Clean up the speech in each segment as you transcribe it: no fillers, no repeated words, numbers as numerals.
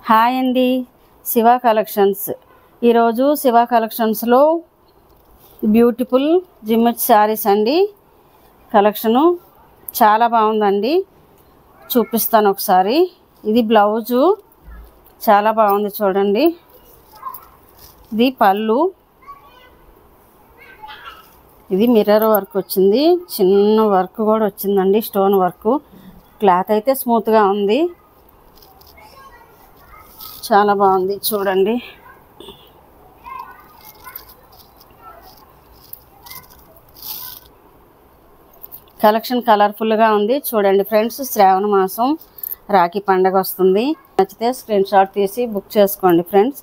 Hi అండి, Shiva collections. ఈరోజు శివ కలెక్షన్స్లో బ్యూటిఫుల్ జిమ్మెచ్ శారీస్ అండి. కలెక్షను చాలా బాగుందండి, చూపిస్తాను ఒకసారి. ఇది బ్లౌజు చాలా బాగుంది చూడండి. ఇది పళ్ళు, ఇది మిర్రర్ వర్క్ వచ్చింది, చిన్న వర్క్ కూడా వచ్చిందండి, స్టోన్ వర్క్. క్లాత్ అయితే స్మూత్గా ఉంది, చాలా బాగుంది చూడండి. కలెక్షన్ కలర్ఫుల్గా ఉంది చూడండి ఫ్రెండ్స్. శ్రావణ మాసం, రాఖీ పండగ వస్తుంది. నచ్చితే స్క్రీన్ షాట్ తీసి బుక్ చేసుకోండి ఫ్రెండ్స్.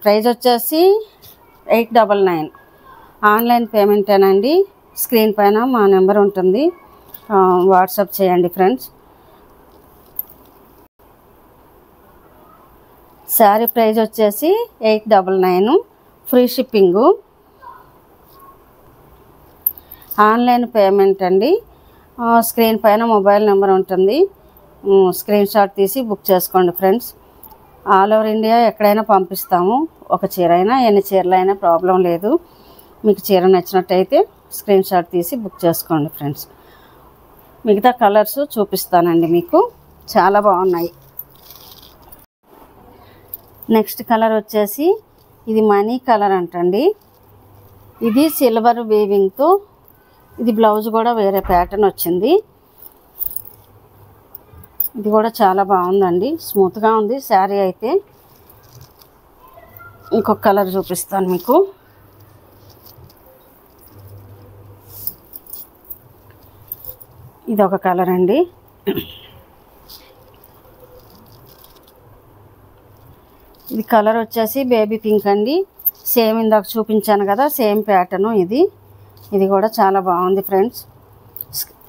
ప్రైస్ వచ్చేసి 899. ఆన్లైన్ పేమెంటేనండి. స్క్రీన్ పైన మా నెంబర్ ఉంటుంది, వాట్సాప్ చేయండి ఫ్రెండ్స్. శారీ ప్రైస్ వచ్చేసి 899, ఫ్రీ షిప్పింగు. ఆన్లైన్ పేమెంట్ అండి. స్క్రీన్ పైన మొబైల్ నెంబర్ ఉంటుంది, స్క్రీన్ షాట్ తీసి బుక్ చేసుకోండి ఫ్రెండ్స్. ఆల్ ఓవర్ ఇండియా ఎక్కడైనా పంపిస్తాము. ఒక చీర అయినా ఎన్ని చీరలు అయినా ప్రాబ్లం లేదు. మీకు చీర నచ్చినట్టయితే స్క్రీన్ షాట్ తీసి బుక్ చేసుకోండి ఫ్రెండ్స్. మిగతా కలర్స్ చూపిస్తానండి మీకు, చాలా బాగున్నాయి. నెక్స్ట్ కలర్ వచ్చేసి ఇది మనీ కలర్ అంటండి. ఇది సిల్వర్ వీవింగ్తో, ఇది బ్లౌజ్ కూడా వేరే ప్యాటర్న్ వచ్చింది. ఇది కూడా చాలా బాగుందండి, స్మూత్గా ఉంది శారీ అయితే. ఇంకొక కలర్ చూపిస్తాను మీకు. ఇది ఒక కలర్ అండి. ఇది కలర్ వచ్చేసి బేబీ పింక్ అండి. సేమ్ ఇందాక చూపించాను కదా, సేమ్ ప్యాటర్ను ఇది. ఇది కూడా చాలా బాగుంది ఫ్రెండ్స్.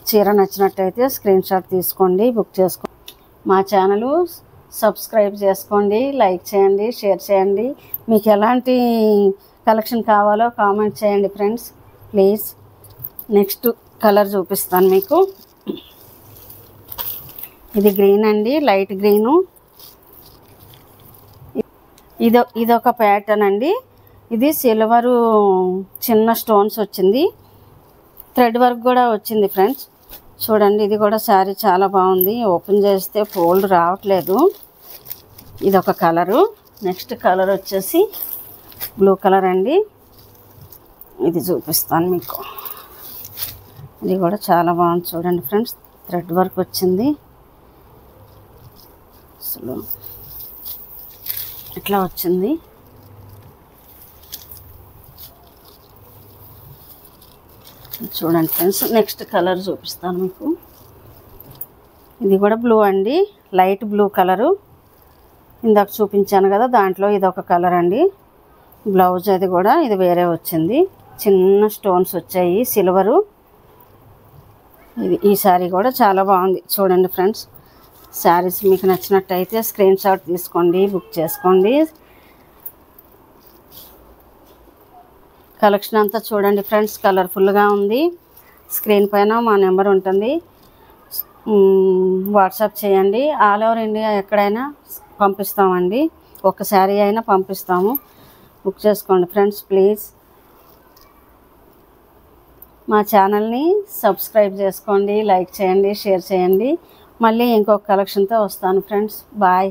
చీర నచ్చినట్టయితే స్క్రీన్ షాట్ తీసుకోండి, బుక్ చేసుకోండి. మా ఛానల్ సబ్స్క్రైబ్ చేసుకోండి, లైక్ చేయండి, షేర్ చేయండి. మీకు ఎలాంటి కలెక్షన్ కావాలో కామెంట్ చేయండి ఫ్రెండ్స్ ప్లీజ్. నెక్స్ట్ కలర్ చూపిస్తాను మీకు. ఇది గ్రీన్ అండి, లైట్ గ్రీను. ఇదొక ప్యాటర్న్ అండి. ఇది సిల్వరు చిన్న స్టోన్స్ వచ్చింది, థ్రెడ్ వర్క్ కూడా వచ్చింది ఫ్రెండ్స్. చూడండి, ఇది కూడా శారీ చాలా బాగుంది. ఓపెన్ చేస్తే ఫోల్డ్ రావట్లేదు. ఇదొక కలరు. నెక్స్ట్ కలర్ వచ్చేసి బ్లూ కలర్ అండి. ఇది చూపిస్తాను మీకు. ఇది కూడా చాలా బాగుంది చూడండి ఫ్రెండ్స్. థ్రెడ్ వర్క్ వచ్చింది, అసలు ఇట్లా వచ్చింది. చూడండి ఫ్రెండ్స్. నెక్స్ట్ కలర్ చూపిస్తాను మీకు. ఇది కూడా బ్లూ అండి, లైట్ బ్లూ కలరు. ఇందాక చూపించాను కదా, దాంట్లో ఇదొక కలర్ అండి. బ్లౌజ్ అది కూడా ఇది వేరే వచ్చింది, చిన్న స్టోన్స్ వచ్చాయి సిల్వరు. ఈ శారీ కూడా చాలా బాగుంది చూడండి ఫ్రెండ్స్. శారీస్ మీకు నచ్చినట్టయితే స్క్రీన్ షాట్ తీసుకోండి, బుక్ చేసుకోండి. కలెక్షన్ అంతా చూడండి ఫ్రెండ్స్, కలర్ఫుల్గా ఉంది. స్క్రీన్ పైన మా నెంబర్ ఉంటుంది, వాట్సాప్ చేయండి. ఆల్ ఓవర్ ఇండియా ఎక్కడైనా పంపిస్తామండి, ఒక శారీ అయినా పంపిస్తాము. బుక్ చేసుకోండి ఫ్రెండ్స్ ప్లీజ్. మా ఛానల్ని సబ్స్క్రైబ్ చేసుకోండి, లైక్ చేయండి, షేర్ చేయండి. మళ్ళీ ఇంకొక కలెక్షన్తో వస్తాను ఫ్రెండ్స్. బాయ్.